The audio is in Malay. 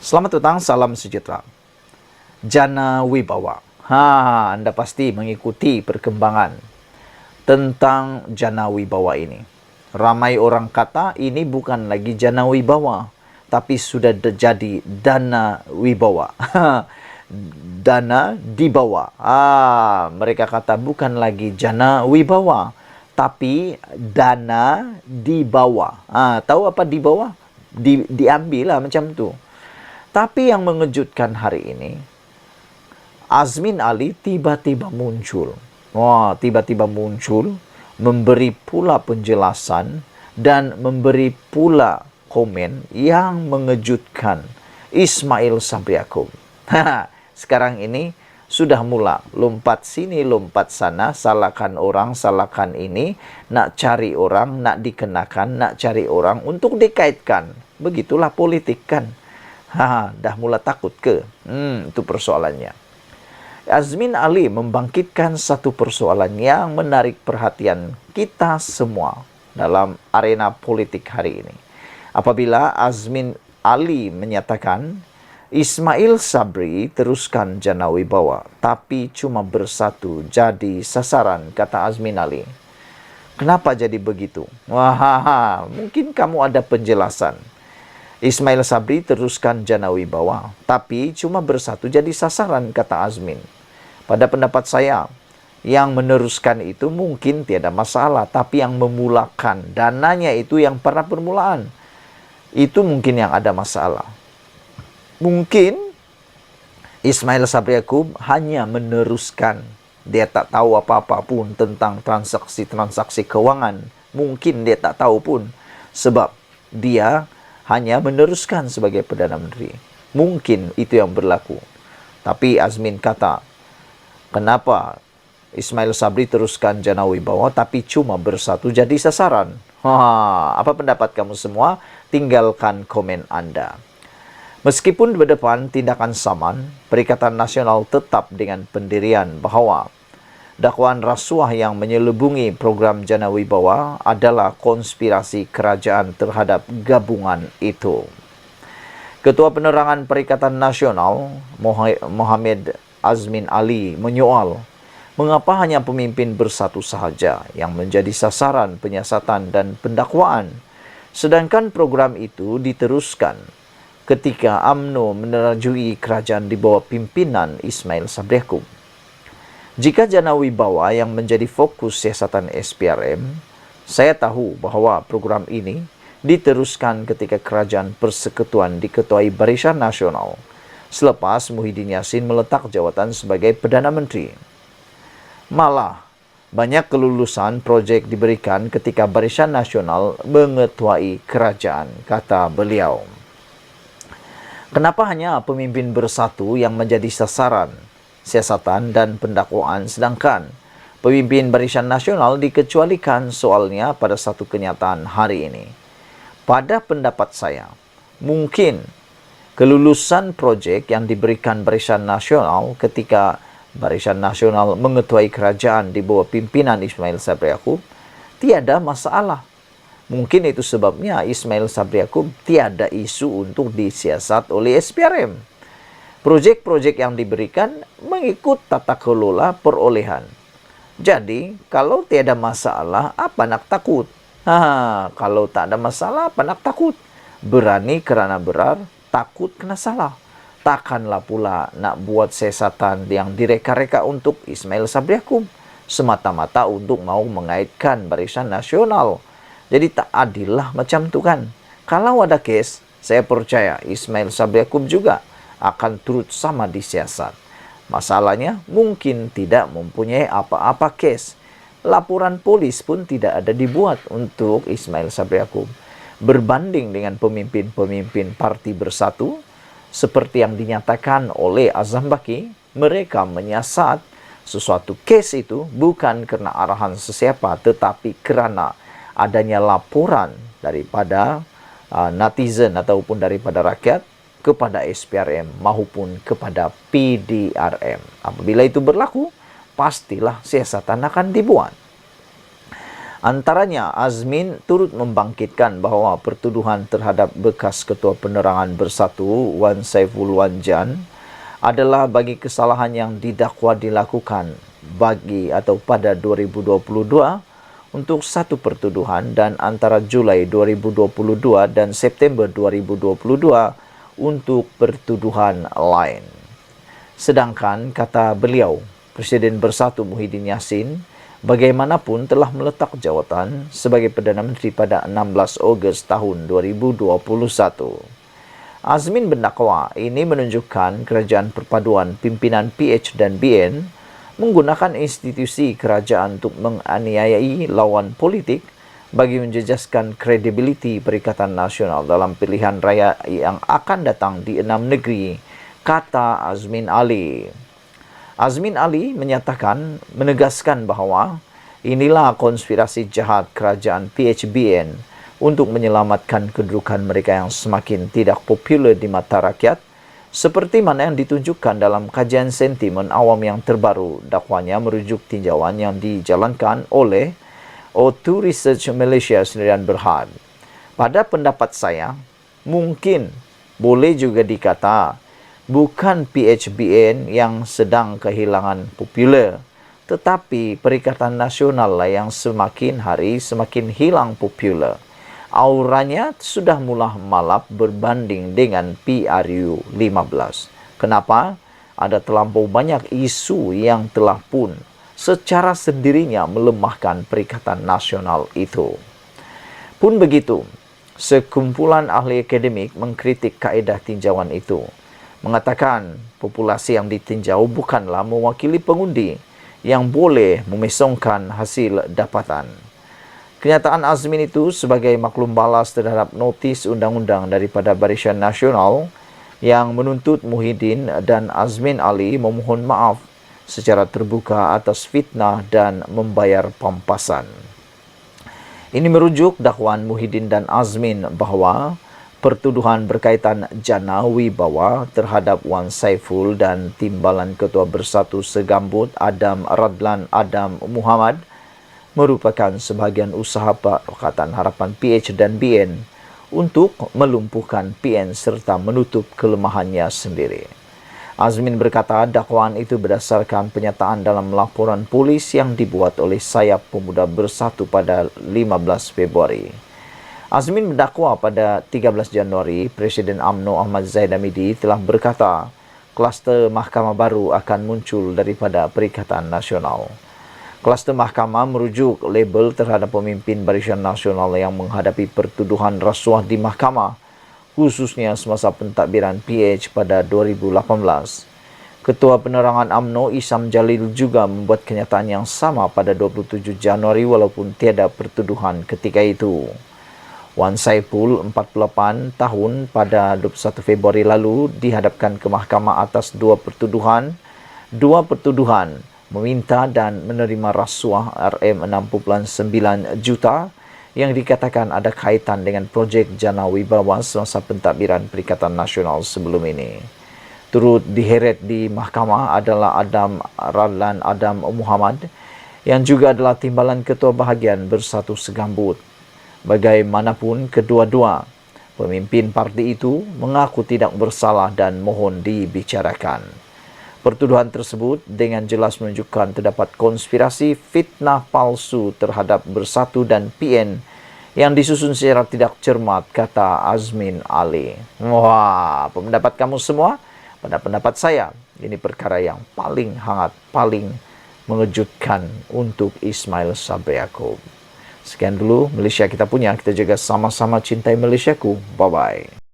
Selamat datang, salam sejahtera. Jana Wibawa. Anda pasti mengikuti perkembangan tentang Jana Wibawa ini. Ramai orang kata ini bukan lagi Jana Wibawa, tapi sudah jadi Dana Wibawa. Dana dibawa. Mereka kata bukan lagi Jana Wibawa, tapi dana dibawa. Tahu apa dibawa? Diambil lah macam tu. Tapi yang mengejutkan hari ini, Azmin Ali tiba-tiba muncul. Tiba-tiba muncul, memberi pula penjelasan dan memberi pula komen yang mengejutkan Ismail Sabri Yaakob. Sekarang ini sudah mula lompat sini, lompat sana, salahkan orang, salahkan ini, nak cari orang, nak dikenakan, nak cari orang untuk dikaitkan. Begitulah politik kan. Dah mula takut ke? Itu persoalannya. Azmin Ali membangkitkan satu persoalan yang menarik perhatian kita semua dalam arena politik hari ini. Apabila Azmin Ali menyatakan, Ismail Sabri teruskan Jana Wibawa, tapi cuma bersatu jadi sasaran, kata Azmin Ali. Kenapa jadi begitu? Mungkin kamu ada penjelasan. Ismail Sabri teruskan Jana Wibawa, tapi cuma bersatu jadi sasaran, kata Azmin. Pada pendapat saya, yang meneruskan itu mungkin tiada masalah, tapi yang memulakan dananya itu yang pada permulaan, itu mungkin yang ada masalah. Mungkin Ismail Sabri Yaakob hanya meneruskan, dia tak tahu apa-apa pun tentang transaksi-transaksi keuangan. Mungkin dia tak tahu pun, sebab dia hanya meneruskan sebagai Perdana Menteri. Mungkin itu yang berlaku. Tapi Azmin kata, kenapa Ismail Sabri teruskan Jana Wibawa tapi cuma bersatu jadi sasaran? Apa pendapat kamu semua? Tinggalkan komen Anda. Meskipun di depan tindakan saman, Perikatan Nasional tetap dengan pendirian bahwa dakwaan rasuah yang menyelubungi program Jana Wibawa adalah konspirasi kerajaan terhadap gabungan itu. Ketua Penerangan Perikatan Nasional, Mohammed Azmin Ali, menyoal, mengapa hanya pemimpin bersatu sahaja yang menjadi sasaran penyiasatan dan pendakwaan, sedangkan program itu diteruskan ketika UMNO menerajui kerajaan di bawah pimpinan Ismail Sabri Yaakob. Jika Jana Wibawa yang menjadi fokus siasatan SPRM, saya tahu bahwa program ini diteruskan ketika kerajaan persekutuan diketuai Barisan Nasional selepas Muhyiddin Yassin meletak jawatan sebagai Perdana Menteri. Malah, banyak kelulusan projek diberikan ketika Barisan Nasional mengetuai kerajaan, kata beliau. Kenapa hanya pemimpin bersatu yang menjadi sasaran siasatan dan pendakwaan, sedangkan pemimpin Barisan Nasional dikecualikan soalnya pada satu kenyataan hari ini? Pada pendapat saya, mungkin kelulusan projek yang diberikan Barisan Nasional ketika Barisan Nasional mengetuai kerajaan di bawah pimpinan Ismail Sabri Yaakob tiada masalah. Mungkin itu sebabnya Ismail Sabri Yaakob tiada isu untuk disiasat oleh SPRM. Proyek-proyek yang diberikan mengikut tata kelola perolehan. Jadi, kalau tiada masalah, apa nak takut? Kalau tak ada masalah, apa nak takut? Berani kerana berar, takut kena salah. Takkanlah pula nak buat siasatan yang direka-reka untuk Ismail Sabri Yaakob, semata-mata untuk mau mengaitkan Barisan Nasional. Jadi tak adil lah macam tu kan. Kalau ada kes, saya percaya Ismail Sabri Yaakob juga akan turut sama disiasat. Masalahnya mungkin tidak mempunyai apa-apa kes. Laporan polis pun tidak ada dibuat untuk Ismail Sabri Yaakob. Berbanding dengan pemimpin-pemimpin Parti Bersatu, seperti yang dinyatakan oleh Azam Baki, mereka menyiasat sesuatu kes itu bukan karena arahan sesiapa, tetapi kerana adanya laporan daripada netizen ataupun daripada rakyat kepada SPRM maupun kepada PDRM. Apabila itu berlaku, pastilah siasatan akan dibuat. Antaranya, Azmin turut membangkitkan bahawa pertuduhan terhadap bekas Ketua Penerangan Bersatu Wan Saiful Wanjan adalah bagi kesalahan yang didakwa dilakukan pada 2022 untuk satu pertuduhan dan antara Julai 2022 dan September 2022 untuk pertuduhan lain. Sedangkan, kata beliau, Presiden Bersatu Muhyiddin Yassin bagaimanapun telah meletak jawatan sebagai Perdana Menteri pada 16 Ogos tahun 2021. Azmin mendakwa ini menunjukkan kerajaan perpaduan pimpinan PH dan BN menggunakan institusi kerajaan untuk menganiayai lawan politik bagi menjejaskan kredibiliti Perikatan Nasional dalam pilihan raya yang akan datang di 6 negeri, kata Azmin Ali. Azmin Ali menegaskan bahawa inilah konspirasi jahat kerajaan PHBN untuk menyelamatkan kedudukan mereka yang semakin tidak popular di mata rakyat, seperti mana yang ditunjukkan dalam kajian sentimen awam yang terbaru. Dakwanya merujuk tinjauan yang dijalankan oleh O2 Research Malaysia Sdn Bhd. Pada pendapat saya, mungkin boleh juga dikata bukan PHBN yang sedang kehilangan popular, tetapi Perikatan Nasional lah yang semakin hari semakin hilang popular. Auranya sudah mula malap berbanding dengan PRU 15. Kenapa? Ada terlampau banyak isu yang telah pun secara sendirinya melemahkan Perikatan Nasional itu. Pun begitu, sekumpulan ahli akademik mengkritik kaedah tinjauan itu, mengatakan populasi yang ditinjau bukanlah mewakili pengundi yang boleh memesongkan hasil dapatan. Kenyataan Azmin itu sebagai maklum balas terhadap notis undang-undang daripada Barisan Nasional yang menuntut Muhyiddin dan Azmin Ali memohon maaf secara terbuka atas fitnah dan membayar pampasan. Ini merujuk dakwaan Muhyiddin dan Azmin bahawa pertuduhan berkaitan jana wibawa terhadap Wan Saiful dan Timbalan Ketua Bersatu Segambut Adam Radlan Adam Muhammad merupakan sebahagian usaha Pakatan Harapan PH dan BN untuk melumpuhkan PN serta menutup kelemahannya sendiri. Azmin berkata dakwaan itu berdasarkan penyataan dalam laporan polis yang dibuat oleh Sayap Pemuda Bersatu pada 15 Februari. Azmin mendakwa pada 13 Januari, Presiden UMNO Ahmad Zahid Hamidi telah berkata kluster mahkamah baru akan muncul daripada Perikatan Nasional. Kluster mahkamah merujuk label terhadap pemimpin Barisan Nasional yang menghadapi pertuduhan rasuah di mahkamah, khususnya semasa pentadbiran PH pada 2018. Ketua Penerangan UMNO Isam Jalil juga membuat kenyataan yang sama pada 27 Januari walaupun tiada pertuduhan ketika itu. Wan Saiful, 48 tahun, pada 21 Februari lalu dihadapkan ke mahkamah atas dua pertuduhan meminta dan menerima rasuah RM6.9 juta yang dikatakan ada kaitan dengan projek Jana Wibawa semasa pentadbiran Perikatan Nasional sebelum ini. Turut diheret di mahkamah adalah Adam Radlan Adam Muhammad yang juga adalah Timbalan Ketua Bahagian Bersatu Segambut. Bagaimanapun, kedua-dua pemimpin parti itu mengaku tidak bersalah dan mohon dibicarakan. Pertuduhan tersebut dengan jelas menunjukkan terdapat konspirasi fitnah palsu terhadap Bersatu dan PN yang disusun secara tidak cermat, kata Azmin Ali. Wah, pendapat kamu semua? Pada pendapat saya, ini perkara yang paling hangat, paling mengejutkan untuk Ismail Sabri Yaakob. Sekian dulu Malaysia kita punya. Kita jaga sama-sama cintai Malaysiaku. Bye-bye.